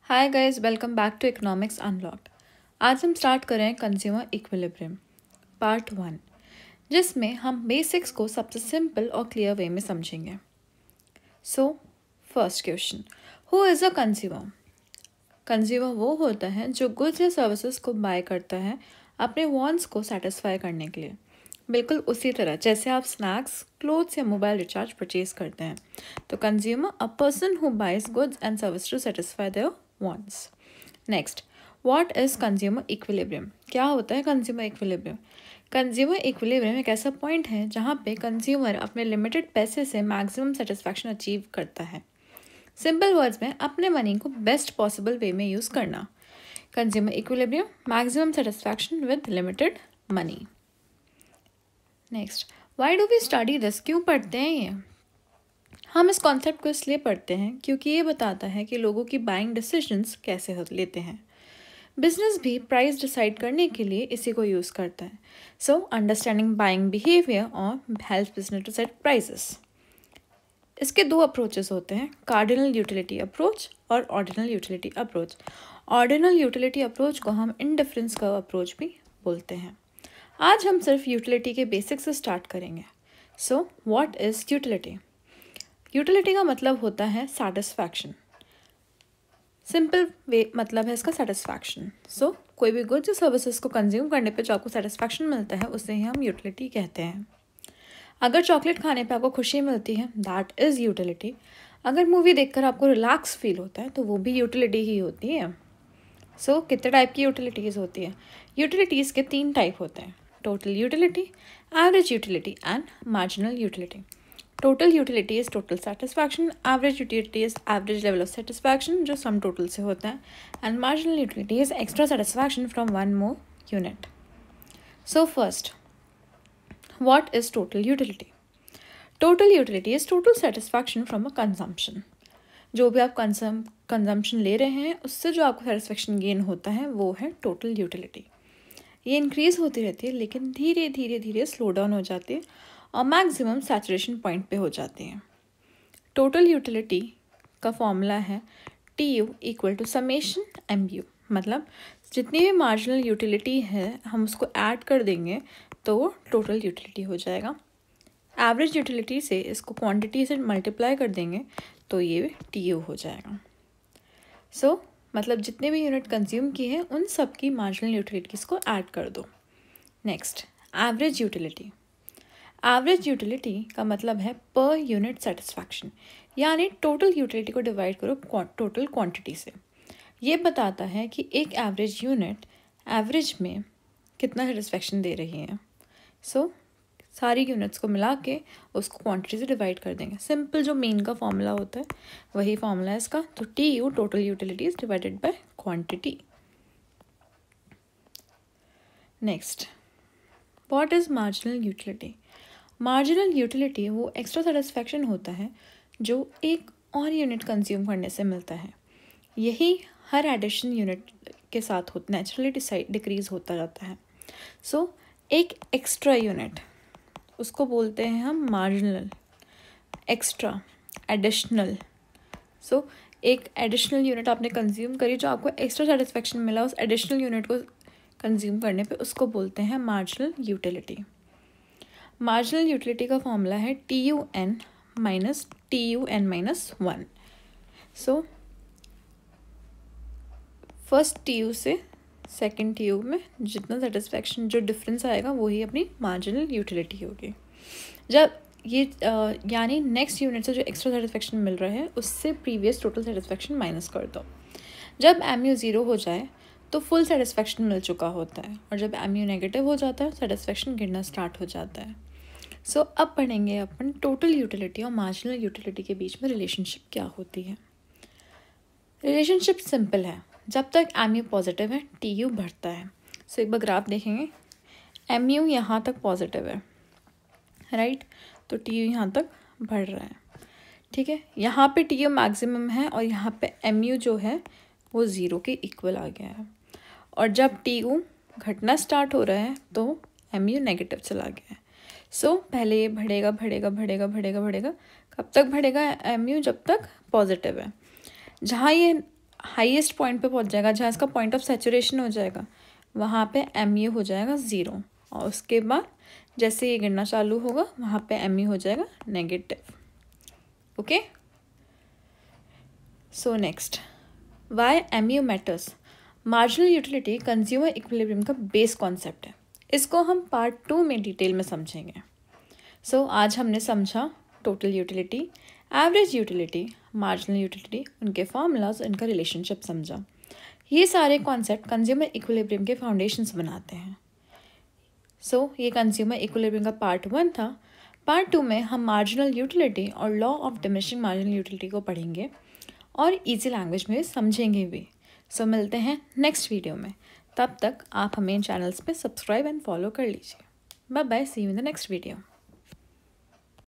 Hi guys, welcome back to economics unlocked. आज हम start कर रहे हैं कंज्यूमर इक्विलिब्रियम पार्ट 1, जिसमें हम बेसिक्स को सबसे सिंपल और क्लियर वे में समझेंगे। So first question, who is a consumer? Consumer वो होता है जो गुड्स या सर्विसेज को बाय करता है अपने वांट्स को सेटिस्फाई करने के लिए। बिल्कुल उसी तरह जैसे आप स्नैक्स, क्लोथ्स या मोबाइल रिचार्ज परचेज करते हैं, तो consumer a person who buys goods and service to satisfy their wants. Next, what is consumer equilibrium? क्या होता है कंज्यूमर इक्विलिब्रियम? कंज्यूमर इक्विलिब्रियम एक ऐसा पॉइंट है जहाँ पे कंज्यूमर अपने लिमिटेड पैसे से मैक्सिमम सेटिस्फैक्शन अचीव करता है। सिंपल वर्ड्स में अपने मनी को बेस्ट पॉसिबल वे में यूज़ करना। Consumer equilibrium, maximum satisfaction with limited money. Next, why do we study this? क्यों पढ़ते हैं ये? हम इस कॉन्सेप्ट को इसलिए पढ़ते हैं क्योंकि ये बताता है कि लोगों की बाइंग डिसीजंस कैसे लेते हैं। बिजनेस भी प्राइस डिसाइड करने के लिए इसी को यूज़ करता है। सो अंडरस्टैंडिंग बाइंग बिहेवियर और help business to set prices. इसके दो अप्रोचेस होते हैं, कार्डिनल यूटिलिटी अप्रोच और ordinal utility approach. Ordinal utility approach को हम इंडिफरेंस कर्व अप्रोच भी बोलते हैं। आज हम सिर्फ यूटिलिटी के बेसिक्स से स्टार्ट करेंगे। So what is utility? Utility का मतलब होता है सेटिस्फैक्शन। सिंपल वे मतलब है इसका सेटिस्फैक्शन। सो कोई भी गुड्स या सर्विसेज को कंज्यूम करने पे जो आपको सेटिस्फैक्शन मिलता है उसे ही हम यूटिलिटी कहते हैं। अगर चॉकलेट खाने पे आपको खुशी मिलती है, दैट इज़ यूटिलिटी। अगर मूवी देखकर आपको रिलैक्स फील होता है तो वो भी यूटिलिटी ही होती है। सो कितने टाइप की यूटिलिटीज़ होती है? यूटिलिटीज़ के 3 टाइप होते हैं, total utility, average utility and marginal utility. Total utility is total satisfaction, average utility is average level of satisfaction जो सम टोटल से होता है, and marginal utility is extra satisfaction from one more unit. So first, what is total utility? Total utility is total satisfaction from a consumption. जो भी आप consumption ले रहे हैं उससे जो आपको सेटिस्फैक्शन गेन होता है वो है टोटल यूटिलिटी। ये इंक्रीज होती रहती है लेकिन धीरे धीरे धीरे स्लो डाउन हो जाती है और मैक्सिमम सैचुरेशन पॉइंट पे हो जाती हैं। टोटल यूटिलिटी का फॉर्मूला है TU equal to summation MU, मतलब जितनी भी मार्जिनल यूटिलिटी है हम उसको ऐड कर देंगे तो वो टोटल यूटिलिटी हो जाएगा। एवरेज यूटिलिटी से इसको क्वांटिटी से मल्टीप्लाई कर देंगे तो ये TU हो जाएगा। सो मतलब जितने भी यूनिट कंज्यूम किए हैं उन सब की मार्जिनल यूटिलिटीज़ को ऐड कर दो। Next, average utility. Average utility का मतलब है पर यूनिट सेटिस्फैक्शन, यानी टोटल यूटिलिटी को डिवाइड करो टोटल क्वांटिटी से। ये बताता है कि एक एवरेज यूनिट एवरेज में कितना सेटिस्फैक्शन दे रही है। सो सारी यूनिट्स को मिला के उसको क्वांटिटी से डिवाइड कर देंगे। सिंपल जो मेन का फॉर्मूला होता है वही फॉर्मूला है इसका। तो TU total utility is divided by quantity. Next, what is marginal utility? Marginal utility वो एक्स्ट्रा सेटिस्फैक्शन होता है जो एक और यूनिट कंज्यूम करने से मिलता है। यही हर एडिशन यूनिट के साथ नेचुरली डिक्रीज होता जाता है। सो एक एक्स्ट्रा यूनिट उसको बोलते हैं हम मार्जिनल, एक्स्ट्रा, एडिशनल। सो एक एडिशनल यूनिट आपने कंज्यूम करी जो आपको एक्स्ट्रा सेटिस्फैक्शन मिला, उस एडिशनल यूनिट को कंज्यूम करने पे उसको बोलते हैं मार्जिनल यूटिलिटी। मार्जिनल यूटिलिटी का फॉर्मूला है TUN minus TUN minus 1। So first TU से सेकेंड TU में जितना सेटिस्फैक्शन जो डिफरेंस आएगा वही अपनी मार्जिनल यूटिलिटी होगी। जब ये यानी नेक्स्ट यूनिट से जो एक्स्ट्रा सेटिस्फैक्शन मिल रहा है उससे प्रीवियस टोटल सेटिस्फैक्शन माइनस कर दो। जब MU 0 हो जाए तो फुल सेटिस्फैक्शन मिल चुका होता है, और जब MU नेगेटिव हो जाता है सेटिस्फैक्शन गिरना स्टार्ट हो जाता है। सो अब पढ़ेंगे अपन टोटल यूटिलिटी और मार्जिनल यूटिलिटी के बीच में रिलेशनशिप क्या होती है। रिलेशनशिप सिंपल है, जब तक MU पॉजिटिव है TU बढ़ता है। सो एक बार ग्राफ देखेंगे, MU यहाँ तक पॉजिटिव है, राइट, तो TU यहाँ तक बढ़ रहा है। ठीक है, यहाँ पे TU मैक्सिमम है और यहाँ पे MU जो है वो 0 के इक्वल आ गया है, और जब TU घटना स्टार्ट हो रहा है तो MU नेगेटिव चला गया है। सो पहले ये बढ़ेगा बढ़ेगा बढ़ेगा बढ़ेगा बढ़ेगा, कब तक बढ़ेगा MU? जब तक पॉजिटिव है। जहाँ ये हाईएस्ट पॉइंट पे पहुंच जाएगा, जहाँ इसका पॉइंट ऑफ सैचुरेशन हो जाएगा, वहाँ पे MU हो जाएगा 0, और उसके बाद जैसे ये गिरना चालू होगा वहाँ पे MU हो जाएगा negative. Okay, so next, why MU matters. Marginal utility consumer equilibrium का बेस कॉन्सेप्ट है। इसको हम पार्ट 2 में डिटेल में समझेंगे। सो आज हमने समझा total utility, average utility, marginal utility, उनके फार्मूलाज, उनका रिलेशनशिप समझा। ये सारे कॉन्सेप्ट कंज्यूमर इक्विलिब्रियम के फाउंडेशंस बनाते हैं। ये कंज्यूमर इक्विलिब्रियम का पार्ट 1 था। पार्ट 2 में हम मार्जिनल यूटिलिटी और law of diminishing marginal utility को पढ़ेंगे और इजी लैंग्वेज में समझेंगे भी। मिलते हैं नेक्स्ट वीडियो में। तब तक आप हमें इन चैनल्स पे सब्सक्राइब एंड फॉलो कर लीजिए। Bye bye, see you in the next video.